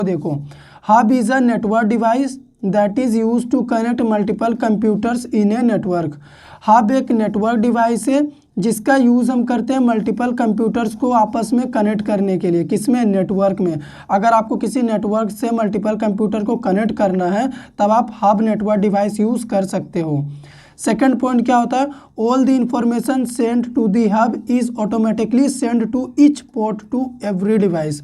देखो, hub is a network device that is use to connect multiple computers in a network. Hub एक network device है जिसका use हम करते हैं मल्टीपल कंप्यूटर्स को आपस में कनेक्ट करने के लिए। किसमें? नेटवर्क में। अगर आपको किसी नेटवर्क से मल्टीपल कंप्यूटर को कनेक्ट करना है तब आप हब नेटवर्क डिवाइस यूज़ कर सकते हो। सेकंड पॉइंट क्या होता है? All the information send to the hub is automatically send to each port to every device.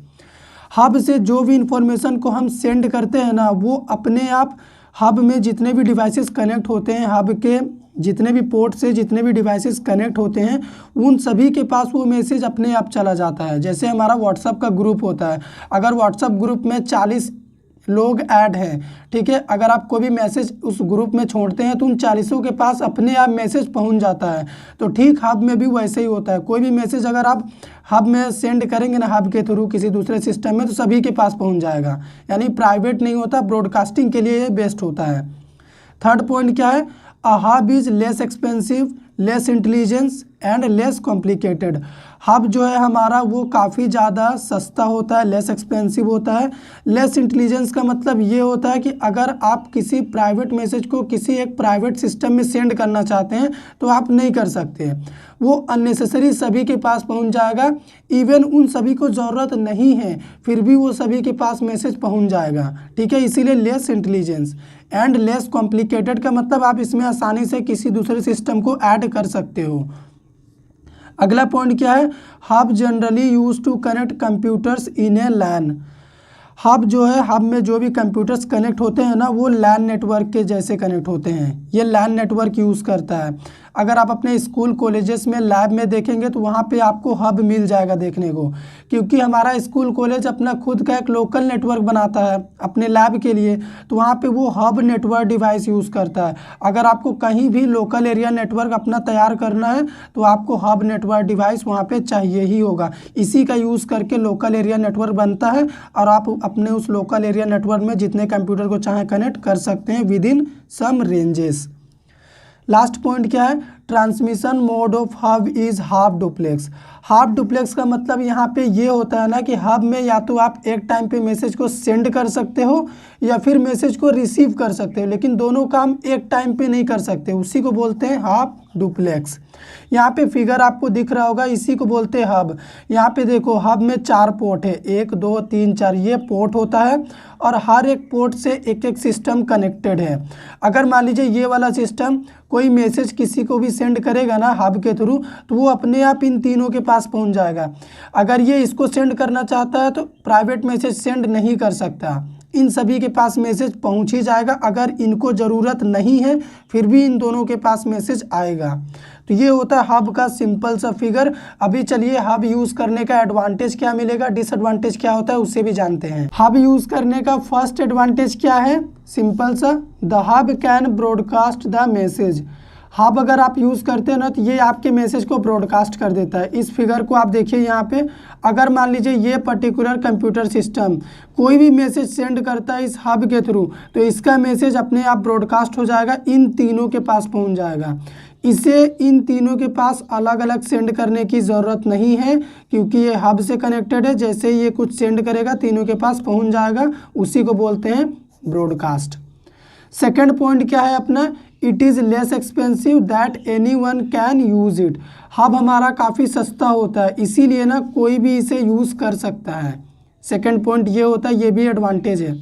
Hub से जो भी इंफॉर्मेशन को हम सेंड करते हैं ना, वो अपने आप हब में जितने भी डिवाइसेस कनेक्ट होते हैं, हब के जितने भी पोर्ट से जितने भी डिवाइसेस कनेक्ट होते हैं, उन सभी के पास वो मैसेज अपने आप चला जाता है। जैसे हमारा व्हाट्सअप का ग्रुप होता है, अगर व्हाट्सअप ग्रुप में 40 लोग ऐड हैं, ठीक है, अगर आप कोई भी मैसेज उस ग्रुप में छोड़ते हैं तो उन 40 के पास अपने आप मैसेज पहुंच जाता है। तो ठीक हब में भी वैसे ही होता है। कोई भी मैसेज अगर आप हब में सेंड करेंगे ना, हब के थ्रू किसी दूसरे सिस्टम में, तो सभी के पास पहुंच जाएगा। यानी प्राइवेट नहीं होता, ब्रॉडकास्टिंग के लिए ये बेस्ट होता है। थर्ड पॉइंट क्या है? A hub is less expensive, less intelligence and less complicated. Hub जो है हमारा वो काफ़ी ज़्यादा सस्ता होता है, लेस एक्सपेंसिव होता है। लेस इंटेलिजेंस का मतलब ये होता है कि अगर आप किसी प्राइवेट मैसेज को किसी एक प्राइवेट सिस्टम में सेंड करना चाहते हैं तो आप नहीं कर सकते, वो अननेसेसरी सभी के पास पहुंच जाएगा। इवन उन सभी को ज़रूरत नहीं है फिर भी वो सभी के पास मैसेज पहुंच जाएगा, ठीक है। इसीलिए less intelligence and less complicated का मतलब आप इसमें आसानी से किसी दूसरे सिस्टम को ऐड कर सकते हो। अगला पॉइंट क्या है? Hub generally use to connect computers in a LAN. Hub जो है, हब में जो भी कंप्यूटर्स कनेक्ट होते हैं ना, वो लैन नेटवर्क के जैसे कनेक्ट होते हैं। ये लैन नेटवर्क यूज़ करता है। अगर आप अपने स्कूल कॉलेजेस में लैब में देखेंगे तो वहाँ पे आपको हब मिल जाएगा देखने को, क्योंकि हमारा स्कूल कॉलेज अपना खुद का एक लोकल नेटवर्क बनाता है अपने लैब के लिए, तो वहाँ पे वो हब नेटवर्क डिवाइस यूज़ करता है। अगर आपको कहीं भी लोकल एरिया नेटवर्क अपना तैयार करना है तो आपको हब नेटवर्क डिवाइस वहाँ पे चाहिए ही होगा। इसी का यूज़ करके लोकल एरिया नेटवर्क बनता है और आप अपने उस लोकल एरिया नेटवर्क में जितने कंप्यूटर को चाहे कनेक्ट कर सकते हैं within some ranges. Last point क्या है? Transmission mode of hub is half duplex. Half duplex का मतलब यहाँ पे ये होता है ना कि हब में या तो आप एक टाइम पे मैसेज को सेंड कर सकते हो या फिर मैसेज को रिसीव कर सकते हो, लेकिन दोनों काम एक टाइम पे नहीं कर सकते। उसी को बोलते हैं हाफ डुप्लेक्स। यहाँ पे फिगर आपको दिख रहा होगा, इसी को बोलते हैं हब। यहाँ पे देखो, हब में 4 पोर्ट है, 1 2 3 4, ये पोर्ट होता है और हर एक पोर्ट से एक एक सिस्टम कनेक्टेड है। अगर मान लीजिए ये वाला सिस्टम कोई मैसेज किसी को भी सेंड करेगा ना हब के थ्रू, तो वो अपने आप इन तीनों के पास पहुंच जाएगा। अगर ये इसको सेंड करना चाहता है तो प्राइवेट मैसेज सेंड नहीं कर सकता, इन सभी के पास मैसेज पहुंच ही जाएगा। अगर इनको ज़रूरत नहीं है फिर भी इन दोनों के पास मैसेज आएगा। तो ये होता है हब का सिंपल सा फिगर। अभी चलिए हब यूज़ करने का एडवांटेज क्या मिलेगा, डिसएडवांटेज क्या होता है, उससे भी जानते हैं। हब यूज़ करने का फर्स्ट एडवांटेज क्या है? सिंपल सा, the hub can broadcast the message. Hub अगर आप यूज़ करते हैं ना तो ये आपके मैसेज को ब्रॉडकास्ट कर देता है। इस फिगर को आप देखिए यहाँ पे, अगर मान लीजिए ये पर्टिकुलर कंप्यूटर सिस्टम कोई भी मैसेज सेंड करता है इस हब के थ्रू, तो इसका मैसेज अपने आप ब्रॉडकास्ट हो जाएगा, इन तीनों के पास पहुँच जाएगा। इसे इन तीनों के पास अलग अलग सेंड करने की ज़रूरत नहीं है क्योंकि ये हब से कनेक्टेड है। जैसे ये कुछ सेंड करेगा तीनों के पास पहुँच जाएगा, उसी को बोलते हैं ब्रॉडकास्ट। सेकेंड पॉइंट क्या है अपना? It is less expensive that any one can use it. Hub हमारा काफ़ी सस्ता होता है, इसीलिए ना कोई भी इसे यूज़ कर सकता है। सेकेंड पॉइंट ये होता है, ये भी एडवांटेज है।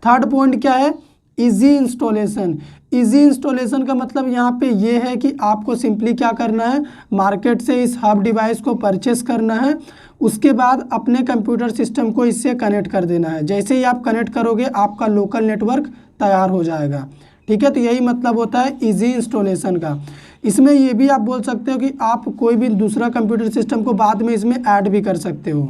थर्ड पॉइंट क्या है? Easy installation. इजी इंस्टॉलेशन का मतलब यहाँ पे ये है कि आपको सिंपली क्या करना है, मार्केट से इस हब डिवाइस को परचेस करना है, उसके बाद अपने कंप्यूटर सिस्टम को इससे कनेक्ट कर देना है। जैसे ही आप कनेक्ट करोगे आपका लोकल नेटवर्क तैयार हो जाएगा, ठीक है। तो यही मतलब होता है इजी इंस्टॉलेशन का। इसमें ये भी आप बोल सकते हो कि आप कोई भी दूसरा कंप्यूटर सिस्टम को बाद में इसमें ऐड भी कर सकते हो।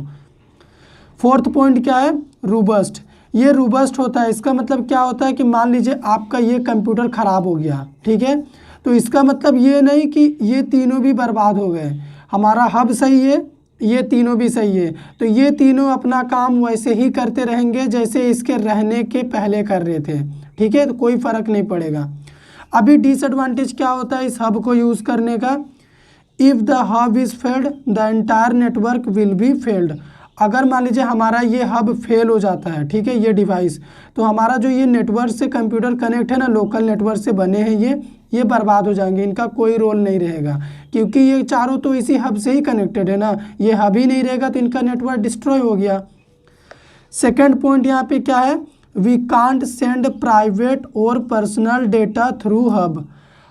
फोर्थ पॉइंट क्या है? रोबस्ट। ये रोबस्ट होता है, इसका मतलब क्या होता है कि मान लीजिए आपका ये कंप्यूटर ख़राब हो गया, ठीक है, तो इसका मतलब ये नहीं कि ये तीनों भी बर्बाद हो गए। हमारा हब सही है, ये तीनों भी सही है, तो ये तीनों अपना काम वैसे ही करते रहेंगे जैसे इसके रहने के पहले कर रहे थे, ठीक है, तो कोई फ़र्क नहीं पड़ेगा। अभी डिसएडवांटेज क्या होता है इस हब को यूज़ करने का? If the hub is failed the entire network will be failed. अगर मान लीजिए हमारा ये हब फेल हो जाता है, ठीक है, ये डिवाइस, तो हमारा जो ये नेटवर्क से कंप्यूटर कनेक्ट है ना, लोकल नेटवर्क से बने हैं ये बर्बाद हो जाएंगे, इनका कोई रोल नहीं रहेगा, क्योंकि ये चारों तो इसी हब से ही कनेक्टेड है ना, ये हब ही नहीं रहेगा तो इनका नेटवर्क डिस्ट्रॉय हो गया। सेकेंड पॉइंट यहाँ पे क्या है, वी कांट सेंड प्राइवेट और पर्सनल डेटा थ्रू हब।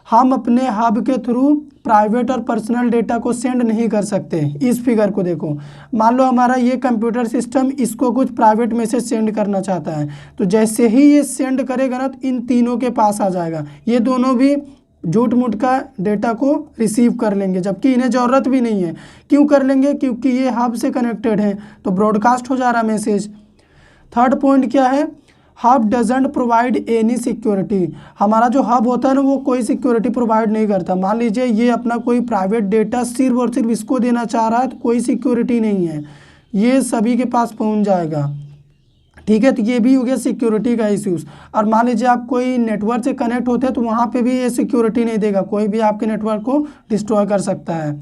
हम अपने हब के थ्रू प्राइवेट और पर्सनल डेटा को सेंड नहीं कर सकते। इस फिगर को देखो, मान लो हमारा ये कंप्यूटर सिस्टम इसको कुछ प्राइवेट मैसेज सेंड करना चाहता है, तो जैसे ही ये सेंड करेगा ना, तो इन तीनों के पास आ जाएगा, ये दोनों भी झूठ मूठ का डेटा को रिसीव कर लेंगे, जबकि इन्हें ज़रूरत भी नहीं है। क्यों कर लेंगे? क्योंकि ये हब से कनेक्टेड है, तो ब्रॉडकास्ट हो जा रहा मैसेज। थर्ड पॉइंट क्या है, hub doesn't provide any security. हमारा जो हब होता है ना, वो कोई सिक्योरिटी प्रोवाइड नहीं करता। मान लीजिए ये अपना कोई प्राइवेट डेटा सिर्फ और सिर्फ इसको देना चाह रहा है, तो कोई सिक्योरिटी नहीं है, ये सभी के पास पहुंच जाएगा, ठीक है। तो ये भी हो गया सिक्योरिटी का इश्यूज़। और मान लीजिए आप कोई नेटवर्क से कनेक्ट होते हैं, तो वहाँ पे भी ये सिक्योरिटी नहीं देगा, कोई भी आपके नेटवर्क को डिस्ट्रॉय कर सकता है।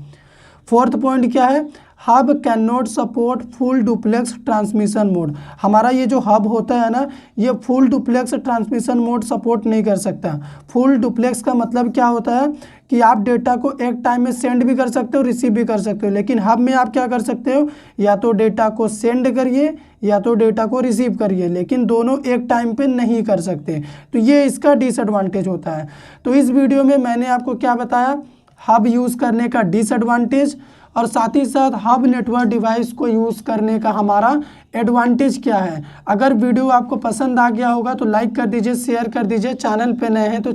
फोर्थ पॉइंट क्या है, hub can not support full duplex transmission mode. हमारा ये जो हब होता है ना, ये full duplex transmission mode support नहीं कर सकता। फुल डुप्लेक्स का मतलब क्या होता है कि आप डेटा को एक टाइम में सेंड भी कर सकते हो, रिसीव भी कर सकते हो, लेकिन हब में आप क्या कर सकते हो, या तो डेटा को सेंड करिए या तो डेटा को रिसीव करिए, लेकिन दोनों एक टाइम पे नहीं कर सकते। तो ये इसका डिसएडवांटेज होता है। तो इस वीडियो में मैंने आपको क्या बताया, हब यूज़ करने का डिसएडवांटेज, और साथ ही साथ हब नेटवर्क डिवाइस को यूज़ करने का हमारा एडवांटेज क्या है। अगर वीडियो आपको पसंद आ गया होगा तो लाइक कर दीजिए, शेयर कर दीजिए, चैनल पे नए हैं तो